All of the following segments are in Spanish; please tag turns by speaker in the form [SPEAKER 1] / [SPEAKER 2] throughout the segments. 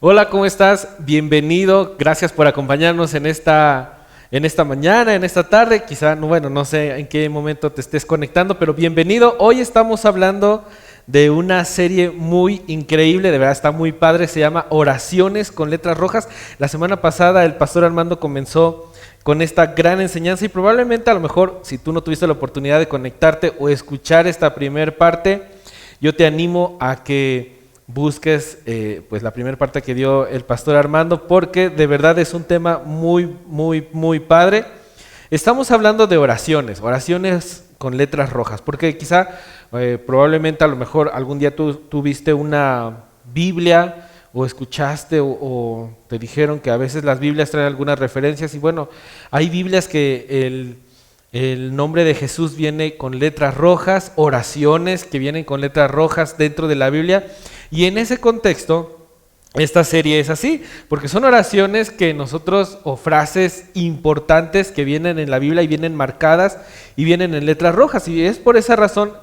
[SPEAKER 1] Hola, ¿cómo estás? Bienvenido. Gracias por acompañarnos en esta mañana, en esta tarde. Quizá, bueno, no sé en qué momento te estés conectando, pero bienvenido. Hoy estamos hablando de una serie muy increíble, de verdad está muy padre. Se llama Oraciones con letras rojas. La semana pasada el pastor Armando comenzó con esta gran enseñanza y probablemente a lo mejor si tú no tuviste la oportunidad de conectarte o escuchar esta primer parte, yo te animo a que busques pues la primera parte que dio el pastor Armando, porque de verdad es un tema muy padre. Estamos hablando de oraciones con letras rojas, porque quizá probablemente a lo mejor algún día tú viste una Biblia o escuchaste o te dijeron que a veces las Biblias traen algunas referencias y bueno, hay Biblias que el nombre de Jesús viene con letras rojas, oraciones que vienen con letras rojas dentro de la Biblia. Y en ese contexto, esta serie es así, porque son oraciones que nosotros, o frases importantes que vienen en la Biblia y vienen marcadas y vienen en letras rojas. Y es por esa razón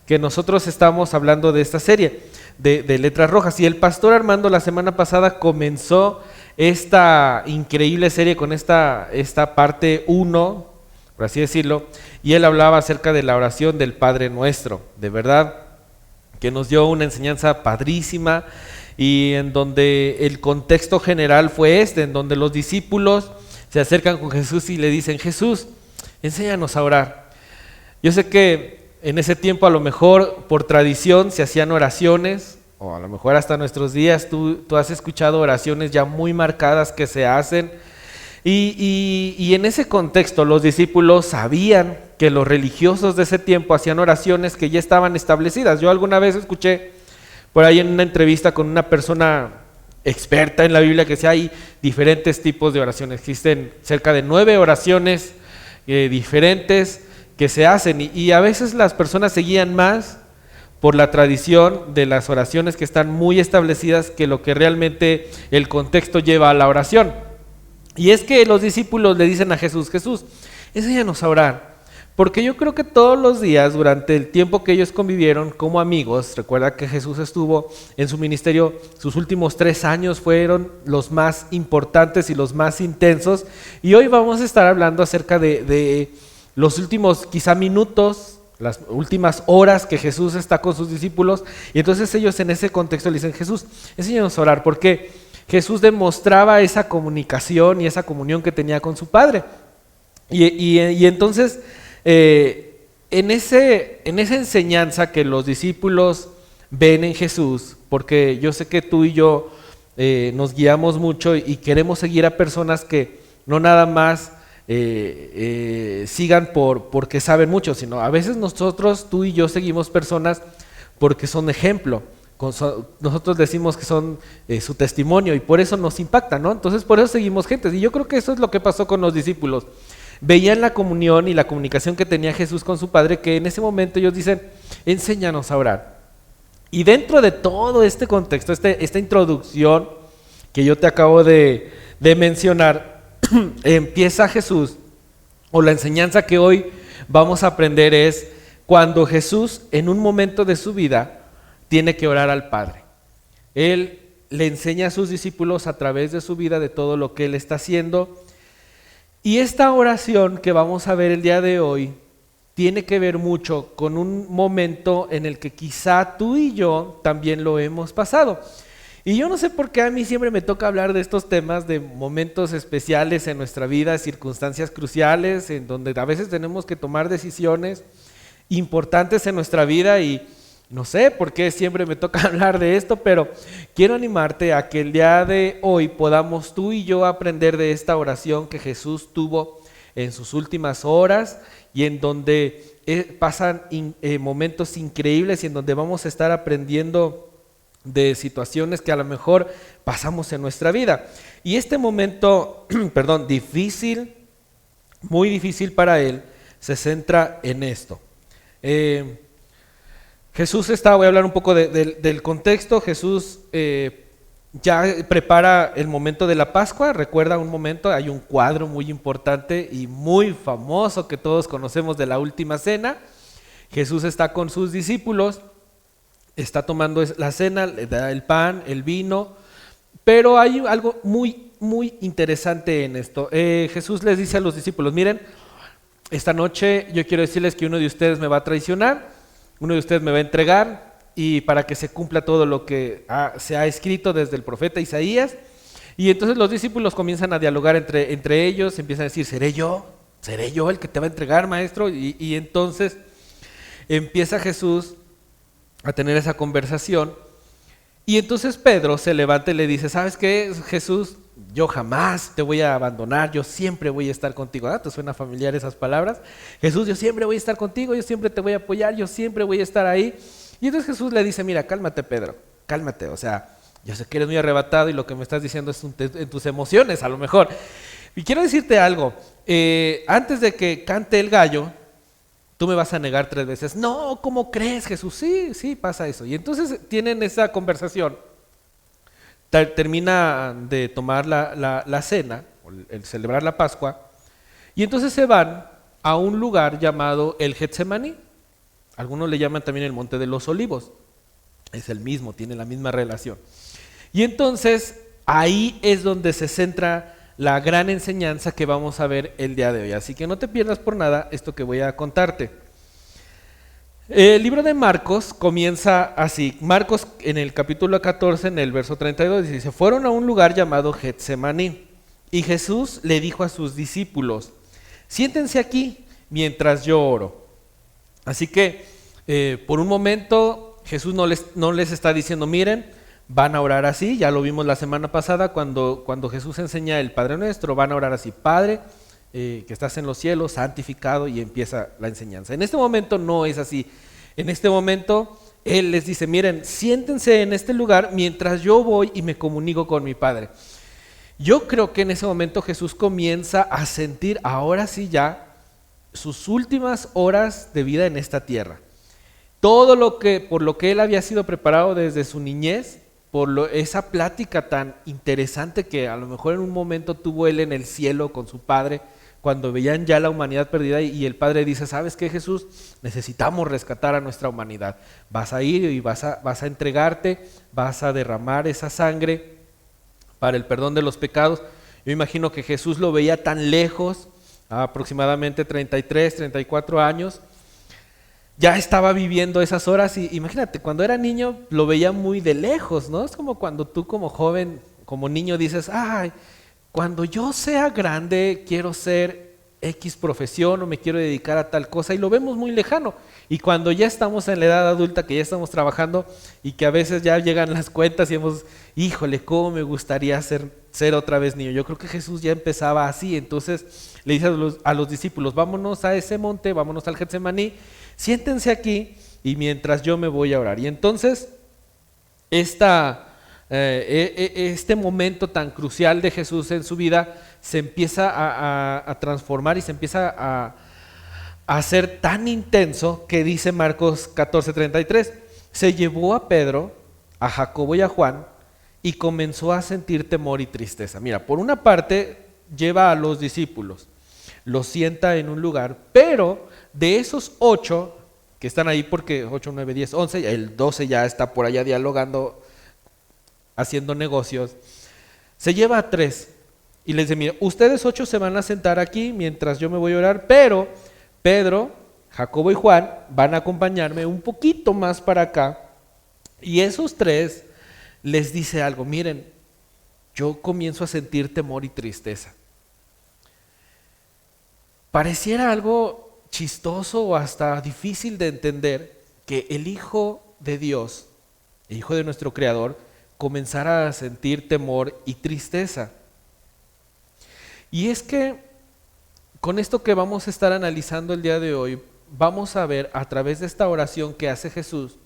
[SPEAKER 1] que nosotros estamos hablando de esta serie de letras rojas. Y el pastor Armando la semana pasada comenzó esta increíble serie con esta parte 1, por así decirlo, y él hablaba acerca de la oración del Padre Nuestro, de verdad, que nos dio una enseñanza padrísima y en donde el contexto general fue en donde los discípulos se acercan con Jesús y le dicen: Jesús, enséñanos a orar. Yo sé que en ese tiempo a lo mejor por tradición se hacían oraciones, o a lo mejor hasta nuestros días tú has escuchado oraciones ya muy marcadas que se hacen. Y en ese contexto los discípulos sabían que los religiosos de ese tiempo hacían oraciones que ya estaban establecidas. Yo alguna vez escuché por ahí en una entrevista con una persona experta en la Biblia que decía: hay diferentes tipos de oraciones, existen cerca de 9 oraciones diferentes que se hacen y a veces las personas se guían más por la tradición de las oraciones que están muy establecidas que lo que realmente el contexto lleva a la oración. Y es que los discípulos le dicen a Jesús: Jesús, enséñanos a orar, porque yo creo que todos los días durante el tiempo que ellos convivieron como amigos, recuerda que Jesús estuvo en su ministerio, sus últimos 3 años fueron los más importantes y los más intensos, y hoy vamos a estar hablando acerca de los últimos quizá minutos, las últimas horas que Jesús está con sus discípulos, y entonces ellos en ese contexto le dicen: Jesús, enséñanos a orar, porque Jesús demostraba esa comunicación y esa comunión que tenía con su Padre. Y entonces, en esa enseñanza que los discípulos ven en Jesús, porque yo sé que tú y yo nos guiamos mucho y queremos seguir a personas que no nada más sigan porque saben mucho, sino a veces nosotros, tú y yo, seguimos personas porque son ejemplo. Nosotros decimos que son su testimonio y por eso nos impacta, ¿no? Entonces por eso seguimos gentes y yo creo que eso es lo que pasó con los discípulos. Veían la comunión y la comunicación que tenía Jesús con su Padre, que en ese momento ellos dicen: enséñanos a orar. Y dentro de todo este contexto, esta introducción que yo te acabo de mencionar, empieza Jesús, o la enseñanza que hoy vamos a aprender es cuando Jesús en un momento de su vida tiene que orar al Padre. Él le enseña a sus discípulos a través de su vida de todo lo que Él está haciendo. Y esta oración que vamos a ver el día de hoy tiene que ver mucho con un momento en el que quizá tú y yo también lo hemos pasado. Y yo no sé por qué a mí siempre me toca hablar de estos temas, de momentos especiales en nuestra vida, circunstancias cruciales, en donde a veces tenemos que tomar decisiones importantes en nuestra vida y no sé por qué siempre me toca hablar de esto, pero quiero animarte a que el día de hoy podamos tú y yo aprender de esta oración que Jesús tuvo en sus últimas horas y en donde pasan momentos increíbles y en donde vamos a estar aprendiendo de situaciones que a lo mejor pasamos en nuestra vida. Y este momento, perdón, difícil, muy difícil para él, se centra en esto. Jesús voy a hablar un poco del contexto. Jesús ya prepara el momento de la Pascua. Recuerda un momento, hay un cuadro muy importante y muy famoso que todos conocemos de la Última Cena. Jesús está con sus discípulos, está tomando la cena, le da el pan, el vino, Pero hay algo muy interesante en esto. Jesús les dice a los discípulos, miren, esta noche yo quiero decirles que uno de ustedes me va a traicionar, uno de ustedes me va a entregar, y para que se cumpla todo lo que se ha escrito desde el profeta Isaías. Y entonces los discípulos comienzan a dialogar entre ellos, empiezan a decir, ¿seré yo el que te va a entregar, maestro? Y entonces empieza Jesús a tener esa conversación. Y entonces Pedro se levanta y le dice, ¿sabes qué, Jesús? Yo jamás te voy a abandonar, yo siempre voy a estar contigo. ¿Te suena familiar esas palabras? Jesús, yo siempre voy a estar contigo, yo siempre te voy a apoyar, yo siempre voy a estar ahí. Y entonces Jesús le dice, mira, cálmate, Pedro, cálmate, o sea, yo sé que eres muy arrebatado y lo que me estás diciendo es en tus emociones a lo mejor. Y quiero decirte algo, antes de que cante el gallo, tú me vas a negar 3 veces. No, ¿cómo crees, Jesús? Sí, pasa eso. Y entonces tienen esa conversación, termina de tomar la cena, el celebrar la Pascua, y entonces se van a un lugar llamado el Getsemaní. Algunos le llaman también el Monte de los Olivos. Es el mismo, tiene la misma relación. Y entonces ahí es donde se centra la gran enseñanza que vamos a ver el día de hoy. Así que no te pierdas por nada esto que voy a contarte. El libro de Marcos comienza así. Marcos en el capítulo 14, en el verso 32, dice, fueron a un lugar llamado Getsemaní y Jesús le dijo a sus discípulos, siéntense aquí mientras yo oro. Así que por un momento Jesús no les está diciendo, miren, van a orar así, ya lo vimos la semana pasada cuando Jesús enseña el Padre Nuestro, van a orar así, Padre, que estás en los cielos, santificado, y empieza la enseñanza. En este momento no es así, en este momento Él les dice, miren, siéntense en este lugar mientras yo voy y me comunico con mi Padre. Yo creo que en ese momento Jesús comienza a sentir ahora sí ya sus últimas horas de vida en esta tierra. Todo por lo que Él había sido preparado desde su niñez, esa plática tan interesante que a lo mejor en un momento tuvo Él en el cielo con su Padre, cuando veían ya la humanidad perdida y el Padre dice, ¿sabes qué, Jesús? Necesitamos rescatar a nuestra humanidad. Vas a ir y vas a entregarte, vas a derramar esa sangre para el perdón de los pecados. Yo imagino que Jesús lo veía tan lejos, aproximadamente 33, 34 años, ya estaba viviendo esas horas y imagínate, cuando era niño lo veía muy de lejos, ¿no? Es como cuando tú como joven, como niño dices, ay, cuando yo sea grande quiero ser X profesión o me quiero dedicar a tal cosa y lo vemos muy lejano. Y cuando ya estamos en la edad adulta, que ya estamos trabajando y que a veces ya llegan las cuentas y hemos, híjole, cómo me gustaría ser otra vez niño. Yo creo que Jesús ya empezaba así, entonces le dice a los discípulos, vámonos a ese monte, vámonos al Getsemaní, siéntense aquí y mientras yo me voy a orar. Y entonces este momento tan crucial de Jesús en su vida se empieza a transformar y se empieza a hacer tan intenso que dice Marcos 14:33, se llevó a Pedro, a Jacobo y a Juan y comenzó a sentir temor y tristeza. Mira, por una parte lleva a los discípulos, los sienta en un lugar, pero de esos 8 que están ahí, porque 8, 9, 10, 11, el 12 ya está por allá dialogando, haciendo negocios, se lleva a 3 y les dice, mira, ustedes 8 se van a sentar aquí mientras yo me voy a orar, pero Pedro, Jacobo y Juan van a acompañarme un poquito más para acá y esos 3 les dice algo, miren, yo comienzo a sentir temor y tristeza. Pareciera algo chistoso o hasta difícil de entender que el Hijo de Dios, el Hijo de nuestro Creador, comenzara a sentir temor y tristeza. Y es que con esto que vamos a estar analizando el día de hoy, vamos a ver a través de esta oración que hace Jesús,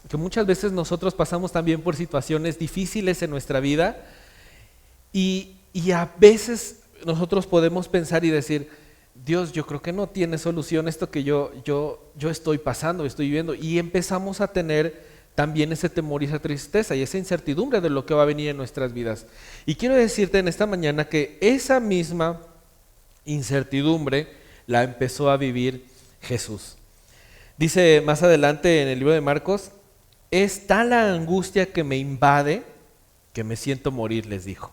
[SPEAKER 1] que muchas veces nosotros pasamos también por situaciones difíciles en nuestra vida y a veces nosotros podemos pensar y decir, Dios, yo creo que no tiene solución esto que yo estoy pasando, estoy viviendo, y empezamos a tener también ese temor y esa tristeza y esa incertidumbre de lo que va a venir en nuestras vidas. Y quiero decirte en esta mañana que esa misma incertidumbre la empezó a vivir Jesús. Dice más adelante en el libro de Marcos, es tal la angustia que me invade que me siento morir, les dijo.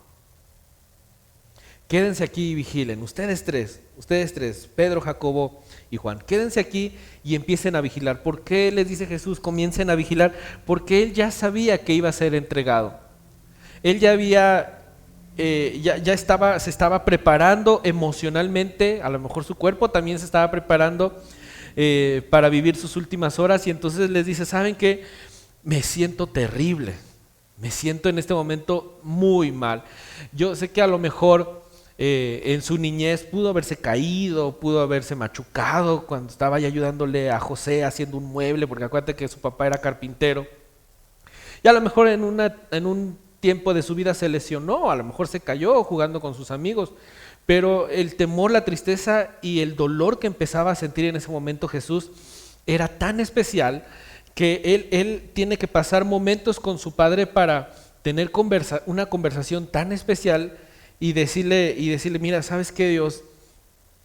[SPEAKER 1] Quédense aquí y vigilen, ustedes tres, Pedro, Jacobo y Juan, quédense aquí y empiecen a vigilar. ¿Por qué les dice Jesús comiencen a vigilar? Porque él ya sabía que iba a ser entregado. Él ya había, se estaba preparando emocionalmente, a lo mejor su cuerpo también se estaba preparando para vivir sus últimas horas, y entonces les dice, ¿saben qué? Me siento terrible, me siento en este momento muy mal. Yo sé que a lo mejor en su niñez pudo haberse caído, pudo haberse machucado cuando estaba ya ayudándole a José haciendo un mueble, porque acuérdate que su papá era carpintero. Y a lo mejor en un tiempo de su vida se lesionó, a lo mejor se cayó jugando con sus amigos, pero el temor, la tristeza y el dolor que empezaba a sentir en ese momento Jesús era tan especial que él tiene que pasar momentos con su padre para tener una conversación tan especial y decirle, mira, ¿sabes qué, Dios?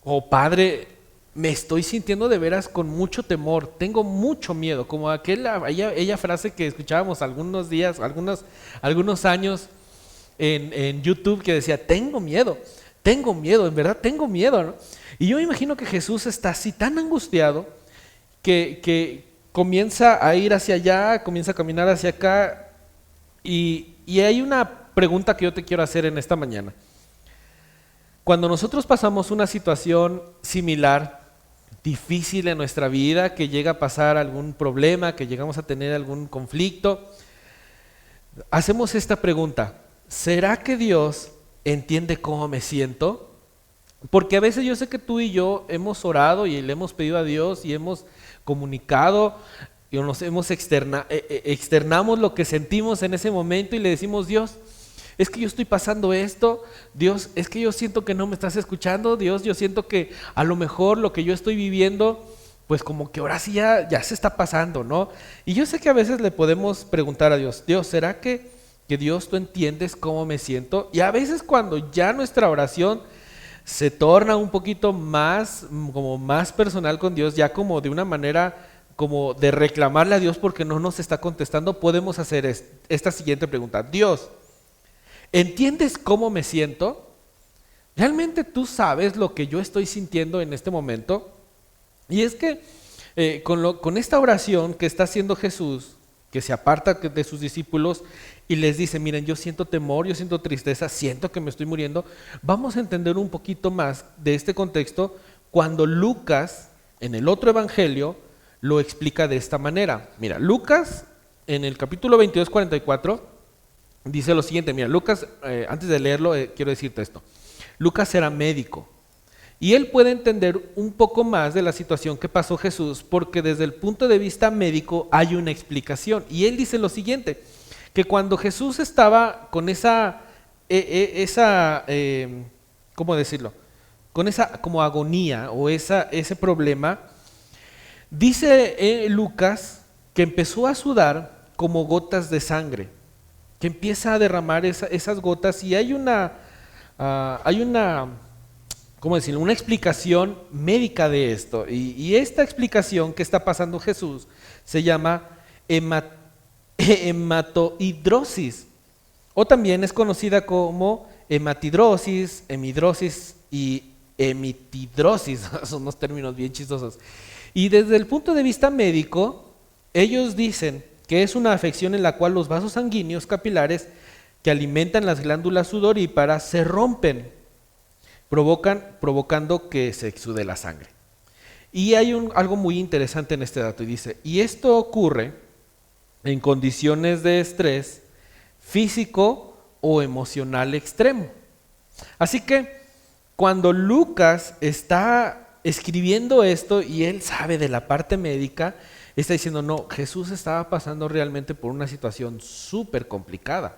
[SPEAKER 1] Oh Padre, me estoy sintiendo de veras con mucho temor, tengo mucho miedo, como aquella frase que escuchábamos algunos días, algunos años en YouTube, que decía, tengo miedo, en verdad tengo miedo, ¿no? Y yo me imagino que Jesús está así tan angustiado que comienza a ir hacia allá, comienza a caminar hacia acá, y hay una pregunta que yo te quiero hacer en esta mañana. Cuando nosotros pasamos una situación similar, difícil en nuestra vida, que llega a pasar algún problema, que llegamos a tener algún conflicto, hacemos esta pregunta: ¿será que Dios entiende cómo me siento? Porque a veces yo sé que tú y yo hemos orado y le hemos pedido a Dios y hemos comunicado y nos hemos externamos lo que sentimos en ese momento y le decimos, Dios, es que yo estoy pasando esto, Dios, es que yo siento que no me estás escuchando, Dios, yo siento que a lo mejor lo que yo estoy viviendo, pues como que ahora sí ya se está pasando, ¿no? Y yo sé que a veces le podemos preguntar a Dios, Dios, ¿será que Dios tú entiendes cómo me siento? Y a veces cuando ya nuestra oración se torna un poquito más, como más personal con Dios, ya como de una manera como de reclamarle a Dios porque no nos está contestando, podemos hacer esta siguiente pregunta: Dios, ¿entiendes cómo me siento? ¿Realmente tú sabes lo que yo estoy sintiendo en este momento? Y es que con esta oración que está haciendo Jesús, que se aparta de sus discípulos y les dice, miren, yo siento temor, yo siento tristeza, siento que me estoy muriendo, vamos a entender un poquito más de este contexto cuando Lucas, en el otro evangelio, lo explica de esta manera. Mira, Lucas, en el capítulo 22, 44, dice lo siguiente. Mira, Lucas, antes de leerlo, quiero decirte esto. Lucas era médico y él puede entender un poco más de la situación que pasó Jesús porque desde el punto de vista médico hay una explicación. Y él dice lo siguiente, que cuando Jesús estaba con ¿cómo decirlo? Con esa como agonía o ese problema, dice Lucas que empezó a sudar como gotas de sangre, que empieza a derramar esas gotas y hay una, ¿cómo decirlo? Una explicación médica de esto. Y esta explicación que está pasando Jesús se llama hematohidrosis, o también es conocida como hematidrosis, hemidrosis y hemitidrosis. Son unos términos bien chistosos. Y desde el punto de vista médico, ellos dicen que es una afección en la cual los vasos sanguíneos capilares que alimentan las glándulas sudoríparas se rompen, provocando que se exude la sangre. Y hay algo muy interesante en este dato, y dice, y esto ocurre en condiciones de estrés físico o emocional extremo. Así que cuando Lucas está escribiendo esto y él sabe de la parte médica, está diciendo, no, Jesús estaba pasando realmente por una situación súper complicada.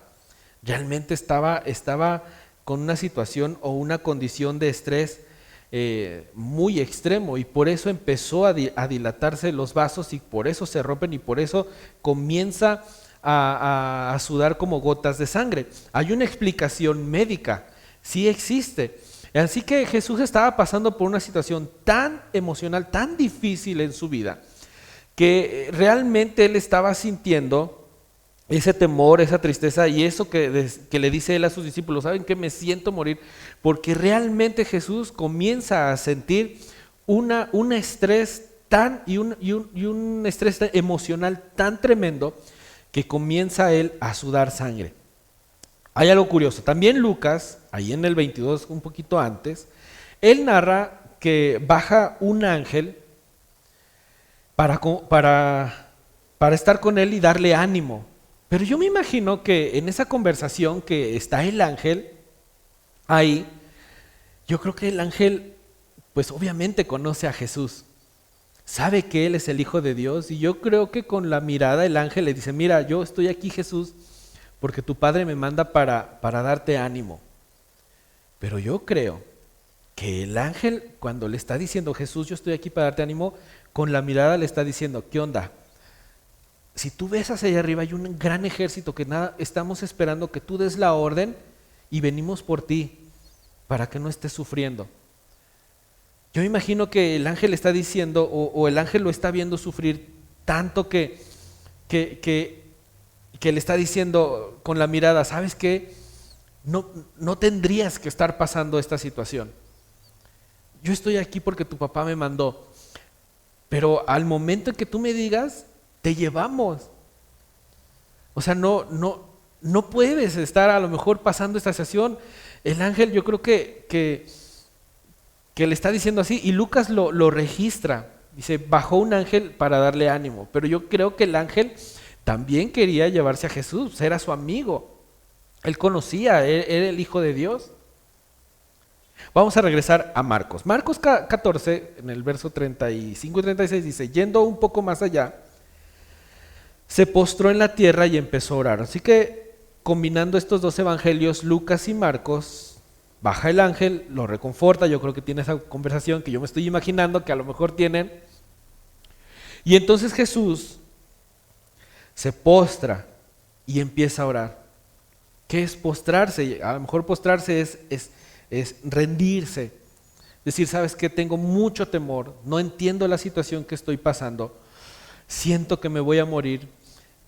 [SPEAKER 1] Realmente estaba con una situación o una condición de estrés muy extremo, y por eso empezó a dilatarse los vasos y por eso se rompen y por eso comienza a sudar como gotas de sangre. Hay una explicación médica, sí existe. Así que Jesús estaba pasando por una situación tan emocional, tan difícil en su vida, que realmente él estaba sintiendo ese temor, esa tristeza y eso que le dice él a sus discípulos, ¿saben qué? Me siento morir, porque realmente Jesús comienza a sentir un estrés un estrés emocional tan tremendo que comienza él a sudar sangre. Hay algo curioso, también Lucas, ahí en el 22, un poquito antes, él narra que baja un ángel para estar con él y darle ánimo. Pero yo me imagino que en esa conversación que está el ángel ahí, yo creo que el ángel, pues obviamente conoce a Jesús, sabe que Él es el Hijo de Dios y yo creo que con la mirada el ángel le dice, mira, yo estoy aquí Jesús porque tu Padre me manda para darte ánimo. Pero yo creo que el ángel cuando le está diciendo, Jesús, yo estoy aquí para darte ánimo, con la mirada le está diciendo, ¿qué onda? Si tú ves hacia allá arriba hay un gran ejército que nada, estamos esperando que tú des la orden y venimos por ti para que no estés sufriendo. Yo me imagino que el ángel está diciendo o el ángel lo está viendo sufrir tanto que le está diciendo con la mirada, ¿sabes qué? No tendrías que estar pasando esta situación. Yo estoy aquí porque tu papá me mandó, pero al momento en que tú me digas, te llevamos. O sea, no puedes estar a lo mejor pasando esta situación. El ángel yo creo que le está diciendo así y Lucas lo registra. Dice, bajó un ángel para darle ánimo, pero yo creo que el ángel también quería llevarse a Jesús, era su amigo. Él conocía, era el Hijo de Dios. Vamos a regresar a Marcos. Marcos 14, en el verso 35 y 36 dice, yendo un poco más allá, se postró en la tierra y empezó a orar. Así que combinando estos dos evangelios, Lucas y Marcos, baja el ángel, lo reconforta, yo creo que tiene esa conversación que yo me estoy imaginando que a lo mejor tienen. Y entonces Jesús se postra y empieza a orar. ¿Qué es postrarse? A lo mejor postrarse es rendirse. Decir, ¿sabes qué? Tengo mucho temor, no entiendo la situación que estoy pasando, siento que me voy a morir,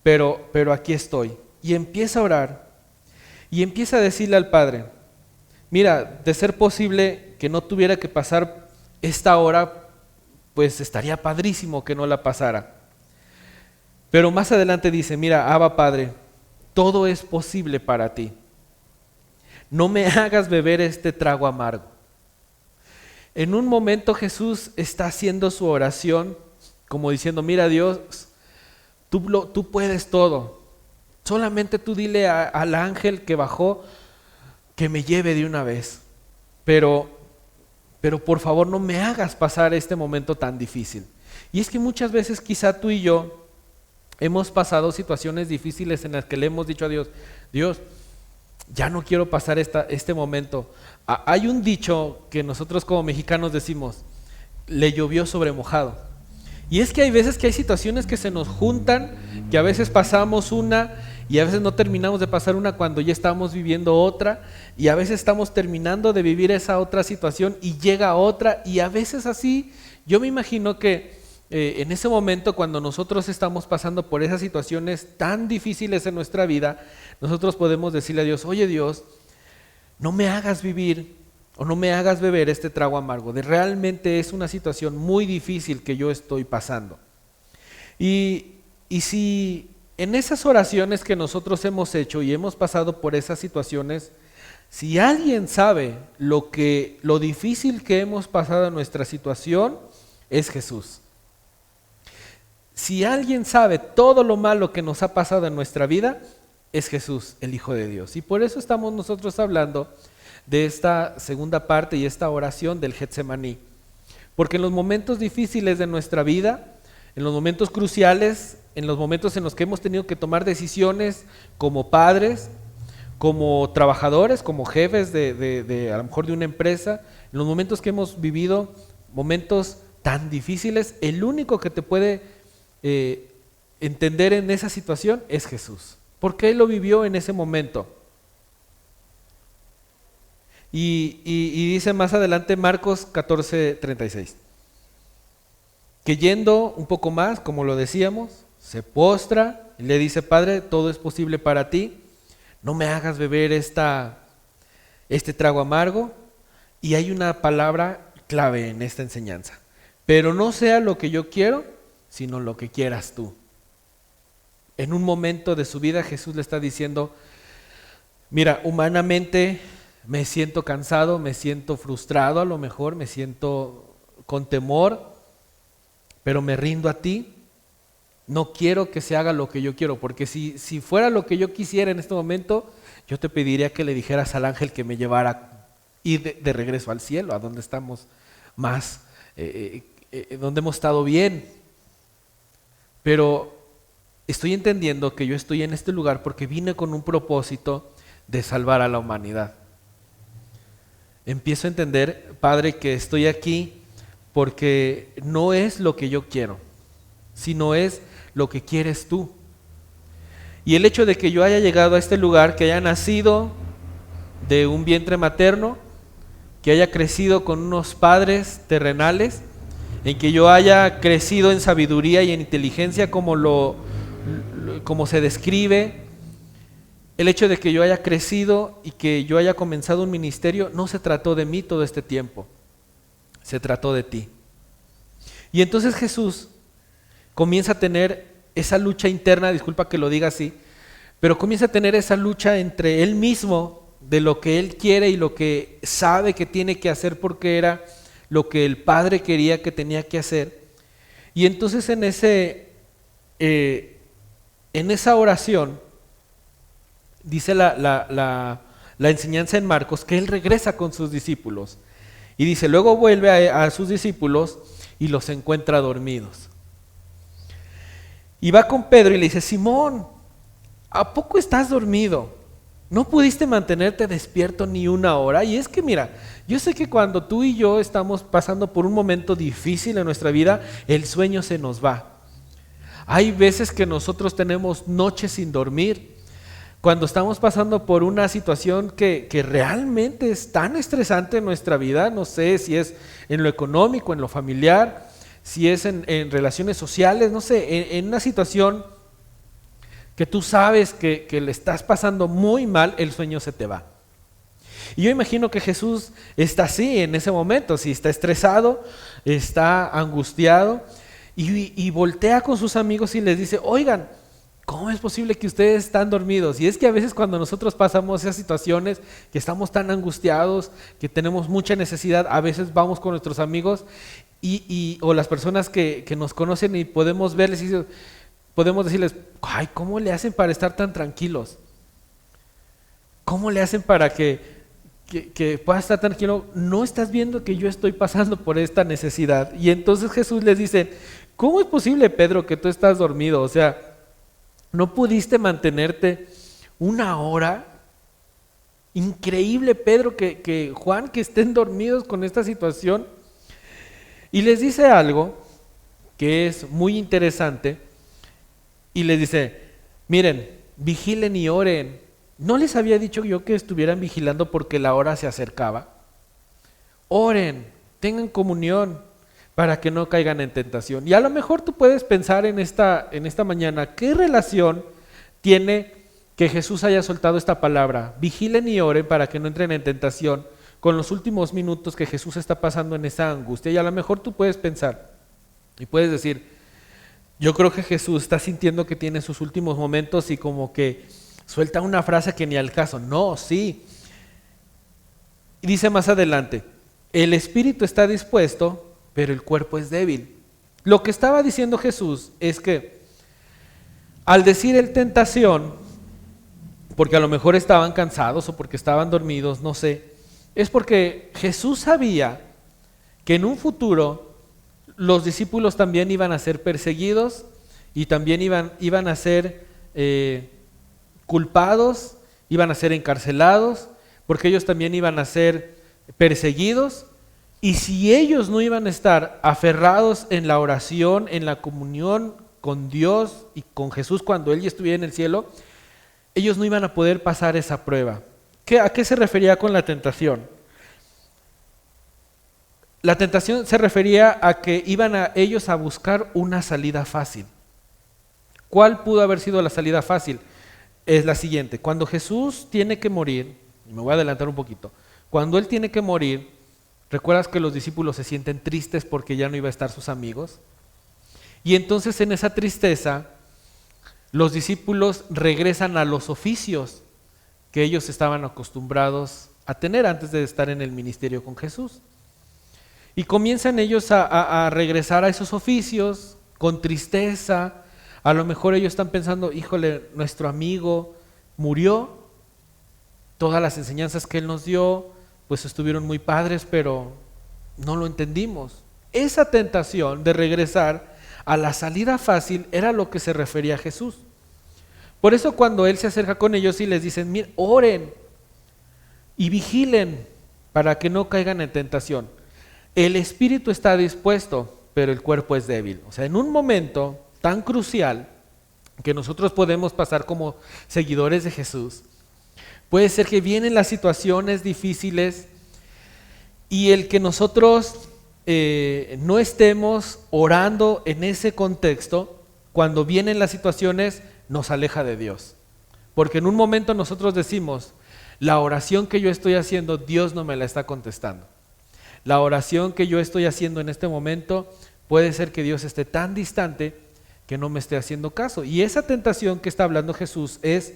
[SPEAKER 1] pero aquí estoy. Y empieza a orar y empieza a decirle al Padre, mira, de ser posible que no tuviera que pasar esta hora, pues estaría padrísimo que no la pasara. Pero más adelante dice, mira, Abba Padre, todo es posible para ti. No me hagas beber este trago amargo. En un momento Jesús está haciendo su oración como diciendo, mira Dios, tú puedes todo. Solamente tú dile al ángel que bajó que me lleve de una vez. Pero por favor no me hagas pasar este momento tan difícil. Y es que muchas veces quizá tú y yo hemos pasado situaciones difíciles en las que le hemos dicho a Dios, Dios, ya no quiero pasar este momento. Hay un dicho que nosotros como mexicanos decimos, le llovió sobre mojado. Y es que hay veces que hay situaciones que se nos juntan, que a veces pasamos una y a veces no terminamos de pasar una cuando ya estamos viviendo otra, y a veces estamos terminando de vivir esa otra situación y llega otra, y a veces así, yo me imagino que en ese momento cuando nosotros estamos pasando por esas situaciones tan difíciles en nuestra vida, nosotros podemos decirle a Dios, oye Dios, no me hagas vivir o no me hagas beber este trago amargo, realmente es una situación muy difícil que yo estoy pasando. Y si en esas oraciones que nosotros hemos hecho y hemos pasado por esas situaciones, si alguien sabe lo difícil que hemos pasado en nuestra situación, es Jesús. Si alguien sabe todo lo malo que nos ha pasado en nuestra vida, es Jesús, el Hijo de Dios. Y por eso estamos nosotros hablando de esta segunda parte y esta oración del Getsemaní. Porque en los momentos difíciles de nuestra vida, en los momentos cruciales, en los momentos en los que hemos tenido que tomar decisiones como padres, como trabajadores, como jefes de a lo mejor de una empresa, en los momentos que hemos vivido momentos tan difíciles, el único que te puede entender en esa situación es Jesús, porque Él lo vivió en ese momento. Y dice más adelante Marcos 14:36, que yendo un poco más, como lo decíamos, se postra y le dice: Padre, todo es posible para ti, no me hagas beber este trago amargo. Y hay una palabra clave en esta enseñanza: pero no sea lo que yo quiero, sino lo que quieras tú. En un momento de su vida Jesús le está diciendo: mira, humanamente me siento cansado, me siento frustrado, a lo mejor me siento con temor, pero me rindo a ti. No quiero que se haga lo que yo quiero, porque si fuera lo que yo quisiera en este momento, yo te pediría que le dijeras al ángel que me llevara ir de regreso al cielo, a donde estamos más, donde hemos estado bien. Pero estoy entendiendo que yo estoy en este lugar porque vine con un propósito de salvar a la humanidad. Empiezo a entender, Padre, que estoy aquí porque no es lo que yo quiero, sino es lo que quieres tú. Y el hecho de que yo haya llegado a este lugar, que haya nacido de un vientre materno, que haya crecido con unos padres terrenales, en que yo haya crecido en sabiduría y en inteligencia como se describe, el hecho de que yo haya crecido y que yo haya comenzado un ministerio, no se trató de mí todo este tiempo, se trató de ti. Y entonces Jesús comienza a tener esa lucha interna, disculpa que lo diga así, pero comienza a tener esa lucha entre él mismo, de lo que él quiere y lo que sabe que tiene que hacer porque era lo que el Padre quería que tenía que hacer. Y entonces en esa oración, dice la enseñanza en Marcos, que él regresa con sus discípulos. Y dice, luego vuelve a sus discípulos y los encuentra dormidos. Y va con Pedro y le dice: Simón, ¿a poco estás dormido? ¿No pudiste mantenerte despierto ni una hora? Y es que mira, yo sé que cuando tú y yo estamos pasando por un momento difícil en nuestra vida, el sueño se nos va. Hay veces que nosotros tenemos noches sin dormir. Cuando estamos pasando por una situación que realmente es tan estresante en nuestra vida, no sé si es en lo económico, en lo familiar, si es en relaciones sociales, no sé, en una situación que tú sabes que le estás pasando muy mal, el sueño se te va. Y yo imagino que Jesús está así en ese momento, si está estresado, está angustiado, y voltea con sus amigos y les dice: oigan, ¿cómo es posible que ustedes están dormidos? Y es que a veces cuando nosotros pasamos esas situaciones, que estamos tan angustiados, que tenemos mucha necesidad, a veces vamos con nuestros amigos o las personas que nos conocen y podemos verles y podemos decirles: ay, ¿cómo le hacen para estar tan tranquilos? ¿Cómo le hacen para que puedas estar tranquilo? No estás viendo que yo estoy pasando por esta necesidad. Y entonces Jesús les dice: ¿cómo es posible, Pedro, que tú estás dormido? O sea, ¿no pudiste mantenerte una hora? Increíble, Pedro, que Juan, que estén dormidos con esta situación. Y les dice algo que es muy interesante. Y les dice: miren, vigilen y oren. ¿No les había dicho yo que estuvieran vigilando porque la hora se acercaba? Oren, tengan comunión para que no caigan en tentación. Y a lo mejor tú puedes pensar en esta mañana, ¿qué relación tiene que Jesús haya soltado esta palabra? Vigilen y oren para que no entren en tentación, con los últimos minutos que Jesús está pasando en esa angustia. Y a lo mejor tú puedes pensar y puedes decir: yo creo que Jesús está sintiendo que tiene sus últimos momentos y como que suelta una frase que ni al caso. No, sí. Y dice más adelante: el espíritu está dispuesto, pero el cuerpo es débil. Lo que estaba diciendo Jesús es que al decir el tentación, porque a lo mejor estaban cansados o porque estaban dormidos, no sé, es porque Jesús sabía que en un futuro los discípulos también iban a ser perseguidos y también iban a ser culpados, iban a ser encarcelados, porque ellos también iban a ser perseguidos. Y si ellos no iban a estar aferrados en la oración, en la comunión con Dios y con Jesús cuando Él ya estuviera en el cielo, ellos no iban a poder pasar esa prueba. ¿A qué se refería con la tentación? La tentación se refería a que iban ellos a buscar una salida fácil. ¿Cuál pudo haber sido la salida fácil? Es la siguiente: cuando Jesús tiene que morir, y me voy a adelantar un poquito, cuando Él tiene que morir, ¿recuerdas que los discípulos se sienten tristes porque ya no iba a estar sus amigos? Y entonces en esa tristeza, los discípulos regresan a los oficios que ellos estaban acostumbrados a tener antes de estar en el ministerio con Jesús. Y comienzan ellos a regresar a esos oficios con tristeza. A lo mejor ellos están pensando, híjole, nuestro amigo murió, todas las enseñanzas que él nos dio, pues estuvieron muy padres, pero no lo entendimos. Esa tentación de regresar a la salida fácil era lo que se refería a Jesús. Por eso cuando Él se acerca con ellos y les dice, miren, oren y vigilen para que no caigan en tentación. El espíritu está dispuesto, pero el cuerpo es débil. O sea, en un momento tan crucial que nosotros podemos pasar como seguidores de Jesús, puede ser que vienen las situaciones difíciles y el que nosotros no estemos orando en ese contexto, cuando vienen las situaciones, nos aleja de Dios. Porque en un momento nosotros decimos, la oración que yo estoy haciendo, Dios no me la está contestando. La oración que yo estoy haciendo en este momento, puede ser que Dios esté tan distante que no me esté haciendo caso. Y esa tentación que está hablando Jesús es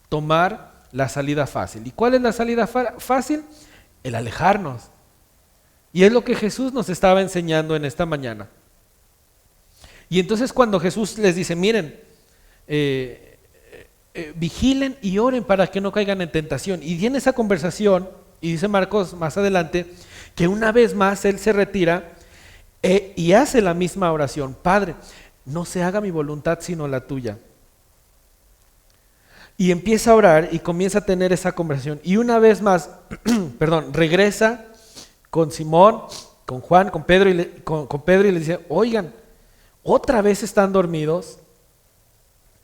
[SPEAKER 1] tomar la salida fácil. ¿Y cuál es la salida fácil? El alejarnos. Y es lo que Jesús nos estaba enseñando en esta mañana. Y entonces cuando Jesús les dice, miren, vigilen y oren para que no caigan en tentación. Y viene esa conversación, y dice Marcos más adelante, que una vez más Él se retira y hace la misma oración. Padre, no se haga mi voluntad sino la tuya. Y empieza a orar y comienza a tener esa conversación. Y una vez más, regresa con Simón, con Juan, con Pedro, y le dice, oigan, ¿otra vez están dormidos?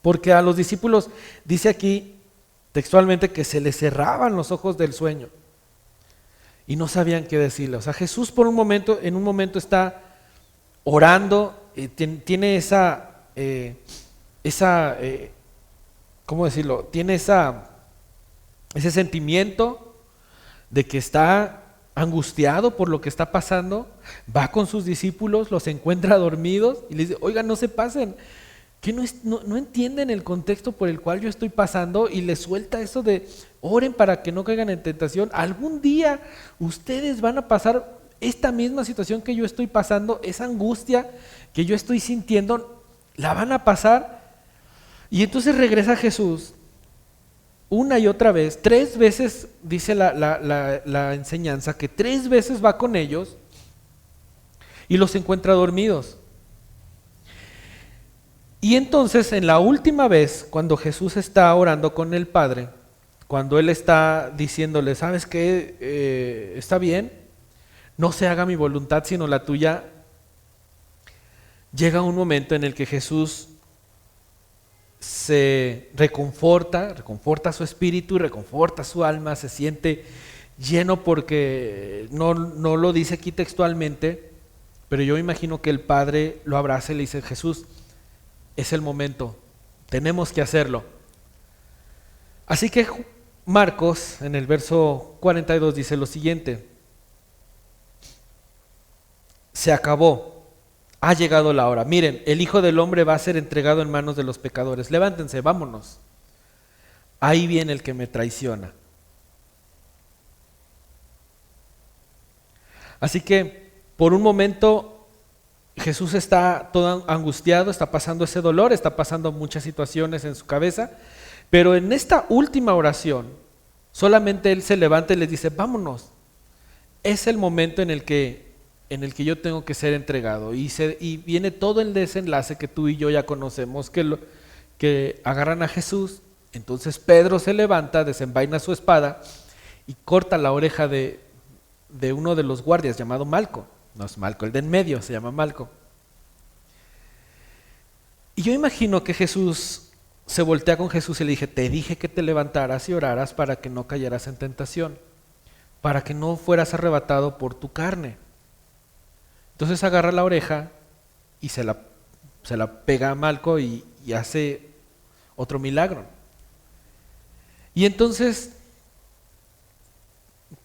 [SPEAKER 1] Porque a los discípulos dice aquí textualmente que se les cerraban los ojos del sueño y no sabían qué decirle. O sea, Jesús en un momento está orando, tiene ¿cómo decirlo? Tiene ese sentimiento de que está angustiado por lo que está pasando, va con sus discípulos, los encuentra dormidos y les dice, oigan, no se pasen, que no entienden el contexto por el cual yo estoy pasando, y les suelta eso de oren para que no caigan en tentación. Algún día ustedes van a pasar esta misma situación que yo estoy pasando, esa angustia que yo estoy sintiendo, la van a pasar. Y entonces regresa Jesús una y otra vez, 3 veces, dice la enseñanza, que 3 veces va con ellos y los encuentra dormidos. Y entonces en la última vez, cuando Jesús está orando con el Padre, cuando Él está diciéndole, ¿sabes qué? Está bien, no se haga mi voluntad sino la tuya, llega un momento en el que Jesús se reconforta su espíritu, reconforta su alma, se siente lleno, porque no lo dice aquí textualmente, pero yo imagino que el Padre lo abraza y le dice, Jesús, es el momento, tenemos que hacerlo. Así que Marcos en el verso 42 dice lo siguiente: se acabó, ha llegado la hora. Miren, el Hijo del Hombre va a ser entregado en manos de los pecadores. Levántense, vámonos. Ahí viene el que me traiciona. Así que por un momento Jesús está todo angustiado, está pasando ese dolor, está pasando muchas situaciones en su cabeza, pero en esta última oración solamente Él se levanta y les dice, vámonos. Es el momento en el que yo tengo que ser entregado, y viene todo el desenlace que tú y yo ya conocemos, que agarran a Jesús. Entonces Pedro se levanta, desenvaina su espada y corta la oreja de uno de los guardias llamado Malco. No es Malco, el de en medio se llama Malco. Y yo imagino que Jesús se voltea con Jesús y le te dije que te levantaras y oraras para que no cayeras en tentación, para que no fueras arrebatado por tu carne. Entonces agarra la oreja y se la se la pega a Malco y hace otro milagro. Y entonces,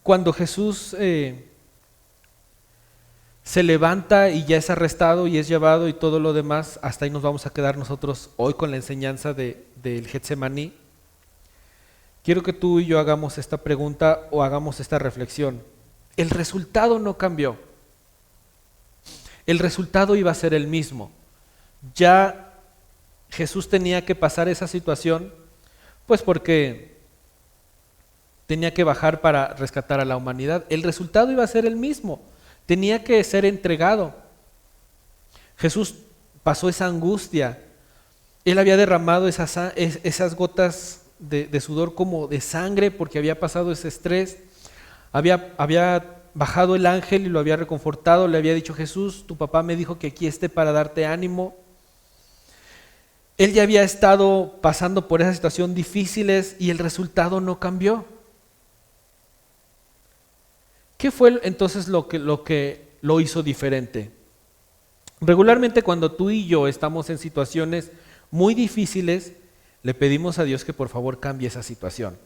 [SPEAKER 1] cuando Jesús se levanta y ya es arrestado y es llevado y todo lo demás, hasta ahí nos vamos a quedar nosotros hoy con la enseñanza del Getsemaní. Quiero que tú y yo hagamos esta pregunta o hagamos esta reflexión. El resultado no cambió. El resultado iba a ser el mismo. Ya Jesús tenía que pasar esa situación, pues porque tenía que bajar para rescatar a la humanidad. El resultado iba a ser el mismo. Tenía que ser entregado. Jesús pasó esa angustia. Él había derramado esas gotas de sudor como de sangre porque había pasado ese estrés. Había bajado el ángel y lo había reconfortado. Le había dicho: Jesús, tu papá me dijo que aquí esté para darte ánimo. Él ya había estado pasando por esas situaciones difíciles y el resultado no cambió. ¿Qué fue entonces lo que lo hizo diferente? Regularmente cuando tú y yo estamos en situaciones muy difíciles, le pedimos a Dios que por favor cambie esa situación.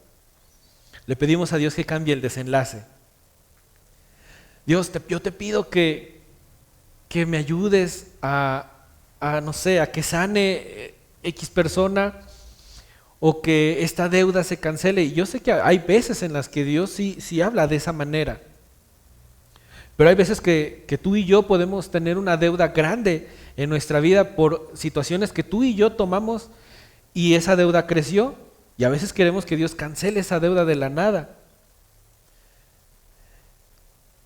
[SPEAKER 1] Le pedimos a Dios que cambie el desenlace. Dios, yo te pido que me ayudes no sé, a que sane X persona o que esta deuda se cancele. Y yo sé que hay veces en las que Dios sí habla de esa manera. Pero hay veces que tú y yo podemos tener una deuda grande en nuestra vida por situaciones que tú y yo tomamos y esa deuda creció. Y a veces queremos que Dios cancele esa deuda de la nada.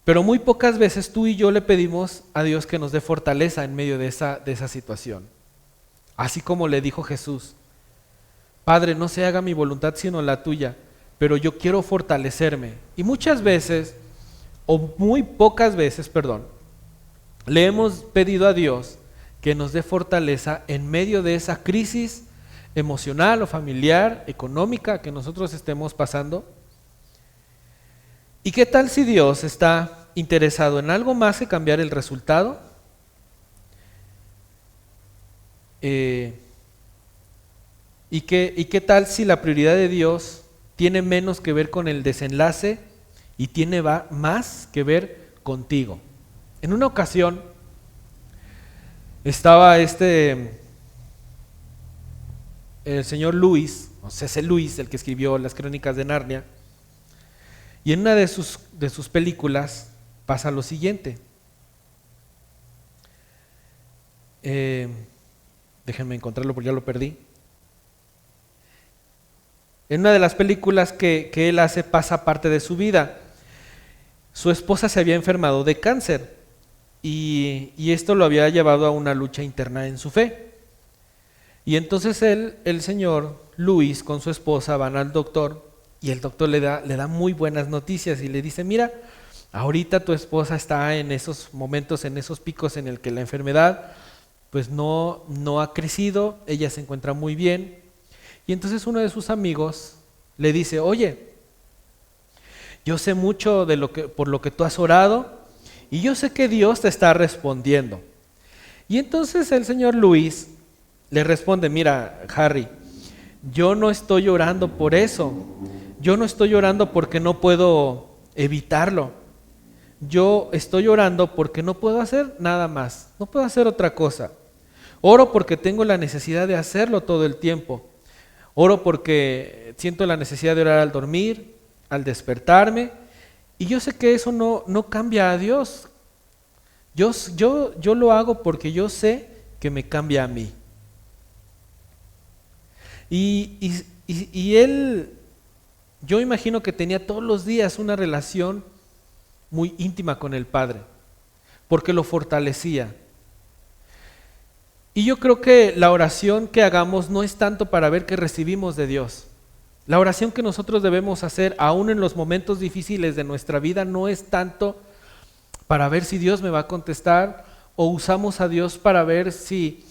[SPEAKER 1] Pero muy pocas veces tú y yo le pedimos a Dios que nos dé fortaleza en medio de esa situación. Así como le dijo Jesús: Padre, no se haga mi voluntad sino la tuya, pero yo quiero fortalecerme. Y muchas veces, o muy pocas veces, le hemos pedido a Dios que nos dé fortaleza en medio de esa crisis emocional o familiar, económica que nosotros estemos pasando. ¿Y qué tal si Dios está interesado en algo más que cambiar el resultado? ¿Y qué tal si la prioridad de Dios tiene menos que ver con el desenlace y tiene más que ver contigo? En una ocasión estaba el señor Lewis, o C.S. Lewis, el que escribió las Crónicas de Narnia, y en una de sus películas pasa lo siguiente. Déjenme encontrarlo porque ya lo perdí. En una de las películas que él hace pasa parte de su vida. Su esposa se había enfermado de cáncer y esto lo había llevado a una lucha interna en su fe. Y entonces el señor Lewis con su esposa van al doctor y el doctor le da muy buenas noticias y le dice: mira, ahorita tu esposa está en esos momentos, en esos picos en el que la enfermedad pues no ha crecido, ella se encuentra muy bien. Y entonces uno de sus amigos le dice: oye, yo sé mucho por lo que tú has orado y yo sé que Dios te está respondiendo. Y entonces el señor Luis le responde: mira, Harry, yo no estoy orando por eso, yo no estoy orando porque no puedo evitarlo, yo estoy orando porque no puedo hacer nada más, no puedo hacer otra cosa. Oro porque tengo la necesidad de hacerlo todo el tiempo. Oro porque siento la necesidad de orar al dormir, al despertarme, y yo sé que eso no cambia a Dios. Yo lo hago porque yo sé que me cambia a mí. Y él, yo imagino que tenía todos los días una relación muy íntima con el Padre, porque lo fortalecía. Y yo creo que la oración que hagamos no es tanto para ver qué recibimos de Dios. La oración que nosotros debemos hacer, aún en los momentos difíciles de nuestra vida, no es tanto para ver si Dios me va a contestar, o usamos a Dios para ver si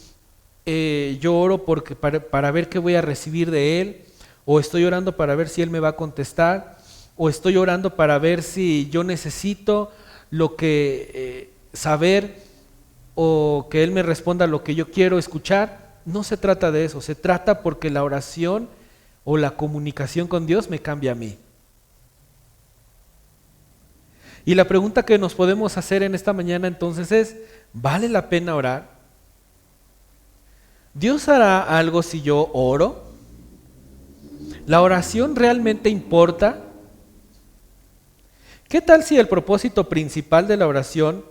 [SPEAKER 1] yo oro para ver qué voy a recibir de Él, o estoy orando para ver si Él me va a contestar, o estoy orando para ver si yo necesito saber o que Él me responda lo que yo quiero escuchar. No se trata de eso, se trata porque la oración o la comunicación con Dios me cambia a mí. Y la pregunta que nos podemos hacer en esta mañana entonces es, ¿vale la pena orar? ¿Dios hará algo si yo oro? ¿La oración realmente importa? ¿Qué tal si el propósito principal de la oración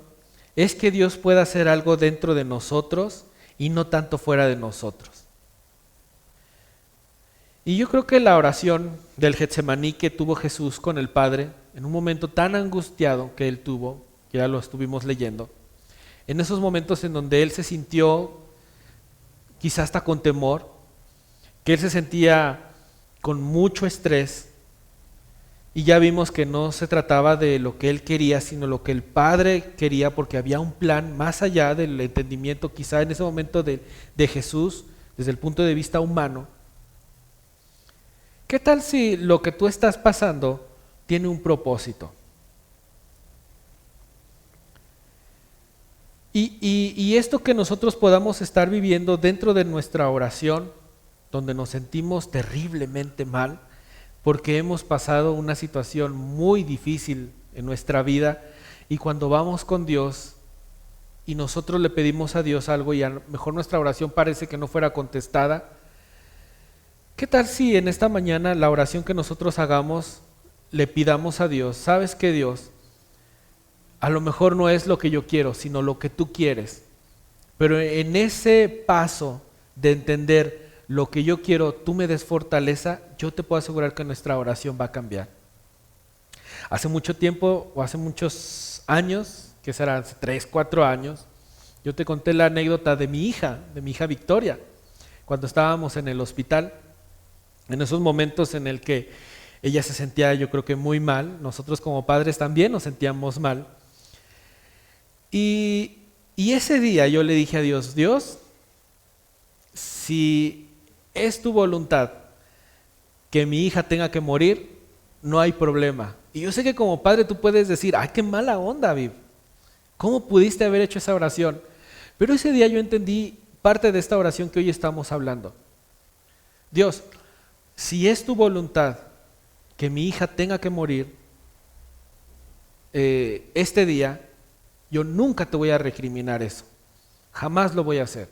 [SPEAKER 1] es que Dios pueda hacer algo dentro de nosotros y no tanto fuera de nosotros? Y yo creo que la oración del Getsemaní que tuvo Jesús con el Padre, en un momento tan angustiado que Él tuvo, que ya lo estuvimos leyendo, en esos momentos en donde Él se sintió quizás hasta con temor, que Él se sentía con mucho estrés, y ya vimos que no se trataba de lo que Él quería, sino lo que el Padre quería, porque había un plan más allá del entendimiento quizá en ese momento de Jesús, desde el punto de vista humano. ¿Qué tal si lo que tú estás pasando tiene un propósito? Y esto que nosotros podamos estar viviendo dentro de nuestra oración, donde nos sentimos terriblemente mal, porque hemos pasado una situación muy difícil en nuestra vida, y cuando vamos con Dios y nosotros le pedimos a Dios algo y a lo mejor nuestra oración parece que no fuera contestada, ¿qué tal si en esta mañana la oración que nosotros hagamos le pidamos a Dios, ¿sabes qué, Dios? A lo mejor no es lo que yo quiero, sino lo que tú quieres. Pero en ese paso de entender lo que yo quiero, tú me des fortaleza, yo te puedo asegurar que nuestra oración va a cambiar. Hace mucho tiempo, o hace muchos años, que serán 3, 4 años, yo te conté la anécdota de mi hija Victoria, cuando estábamos en el hospital. En esos momentos en el que ella se sentía, yo creo que muy mal, nosotros como padres también nos sentíamos mal. Y ese día yo le dije a Dios, Dios, si es tu voluntad que mi hija tenga que morir, no hay problema. Y yo sé que como padre tú puedes decir, ay, qué mala onda, Viv, ¿cómo pudiste haber hecho esa oración? Pero ese día yo entendí parte de esta oración que hoy estamos hablando. Dios, si es tu voluntad que mi hija tenga que morir este día, yo nunca te voy a recriminar eso. Jamás lo voy a hacer.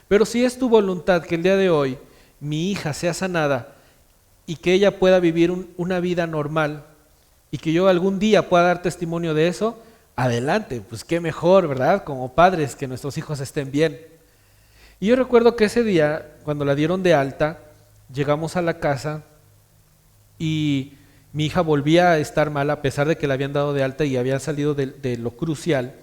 [SPEAKER 1] Pero si es tu voluntad que el día de hoy mi hija sea sanada y que ella pueda vivir una vida normal y que yo algún día pueda dar testimonio de eso, adelante, pues qué mejor, ¿verdad? Como padres, que nuestros hijos estén bien. Y yo recuerdo que ese día, cuando la dieron de alta, llegamos a la casa y mi hija volvía a estar mal a pesar de que la habían dado de alta y había salido de lo crucial.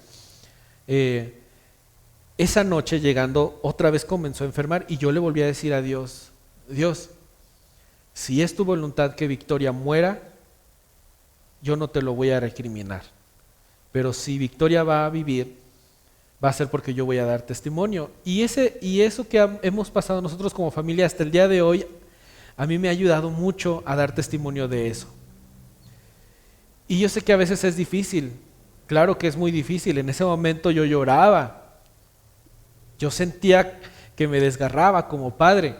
[SPEAKER 1] Esa noche llegando otra vez comenzó a enfermar y yo le volví a decir a Dios, Dios, si es tu voluntad que Victoria muera, yo no te lo voy a recriminar. Pero si Victoria va a vivir, va a ser porque yo voy a dar testimonio. Y eso que hemos pasado nosotros como familia hasta el día de hoy, a mí me ha ayudado mucho a dar testimonio de eso. Y yo sé que a veces es difícil, claro que es muy difícil. En ese momento yo lloraba, yo sentía que me desgarraba como padre.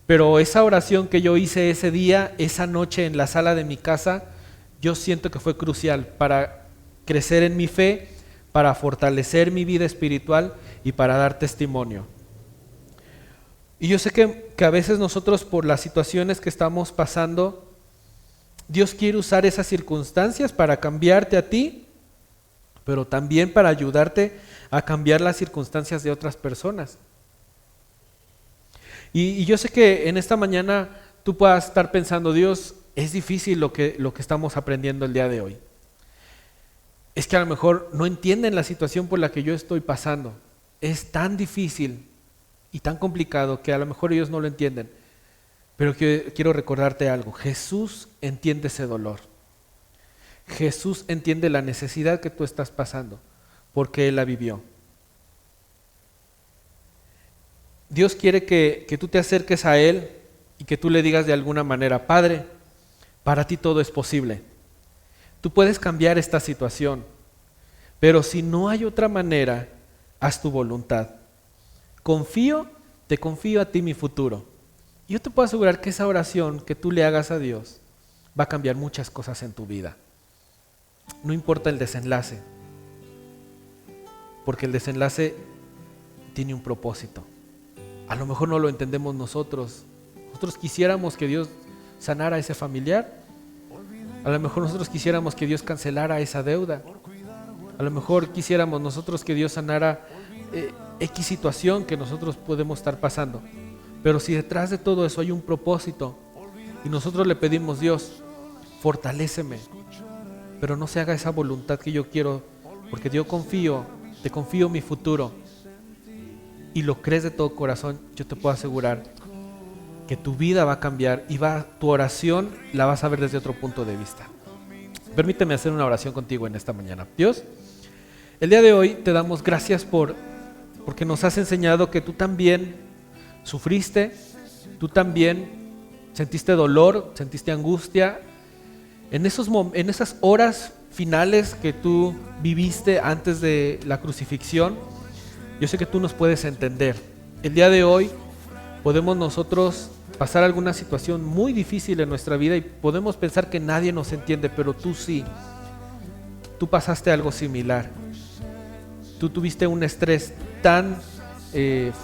[SPEAKER 1] Pero esa oración que yo hice ese día, esa noche en la sala de mi casa, yo siento que fue crucial para crecer en mi fe, para fortalecer mi vida espiritual y para dar testimonio. Y yo sé que a veces nosotros por las situaciones que estamos pasando, Dios quiere usar esas circunstancias para cambiarte a ti, pero también para ayudarte a cambiar las circunstancias de otras personas. Y yo sé que en esta mañana tú puedas estar pensando, Dios, es difícil lo que estamos aprendiendo el día de hoy. Es que a lo mejor no entienden la situación por la que yo estoy pasando. Es tan difícil y tan complicado que a lo mejor ellos no lo entienden. Pero quiero recordarte algo. Jesús entiende ese dolor. Jesús entiende la necesidad que tú estás pasando porque Él la vivió. Dios quiere que tú te acerques a Él y que tú le digas de alguna manera, Padre, para ti todo es posible. Tú puedes cambiar esta situación. Pero si no hay otra manera, haz tu voluntad. Te confío a ti mi futuro. Yo te puedo asegurar que esa oración que tú le hagas a Dios va a cambiar muchas cosas en tu vida. No importa el desenlace, porque el desenlace tiene un propósito. A lo mejor no lo entendemos nosotros. Nosotros quisiéramos que Dios sanara a ese familiar. A lo mejor nosotros quisiéramos que Dios cancelara esa deuda. A lo mejor quisiéramos nosotros que Dios sanara X situación que nosotros podemos estar pasando. Pero si detrás de todo eso hay un propósito y nosotros le pedimos, Dios, fortaléceme, pero no se haga esa voluntad que yo quiero, porque yo te confío mi futuro, y lo crees de todo corazón, yo te puedo asegurar que tu vida va a cambiar y tu oración la vas a ver desde otro punto de vista. Permíteme hacer una oración contigo en esta mañana. Dios, el día de hoy te damos gracias porque nos has enseñado que tú también sufriste, tú también sentiste dolor, sentiste angustia en esas horas finales que tú viviste antes de la crucifixión. Yo sé que tú nos puedes entender. El día de hoy podemos nosotros pasar alguna situación muy difícil en nuestra vida y podemos pensar que nadie nos entiende, pero tú sí. Tú pasaste algo similar. Tú tuviste un estrés tan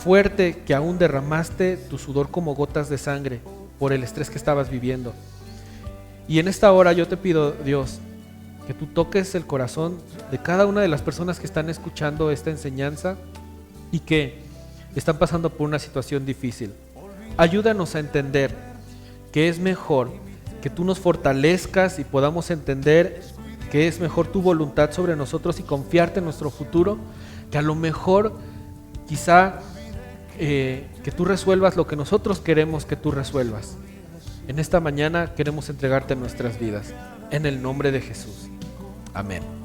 [SPEAKER 1] fuerte que aún derramaste tu sudor como gotas de sangre por el estrés que estabas viviendo. Y en esta hora yo te pido, Dios, que tú toques el corazón de cada una de las personas que están escuchando esta enseñanza y que están pasando por una situación difícil. Ayúdanos a entender que es mejor que tú nos fortalezcas y podamos entender que es mejor tu voluntad sobre nosotros y confiarte en nuestro futuro, que a lo mejor quizá que tú resuelvas lo que nosotros queremos que tú resuelvas. En esta mañana queremos entregarte nuestras vidas, en el nombre de Jesús. Amén.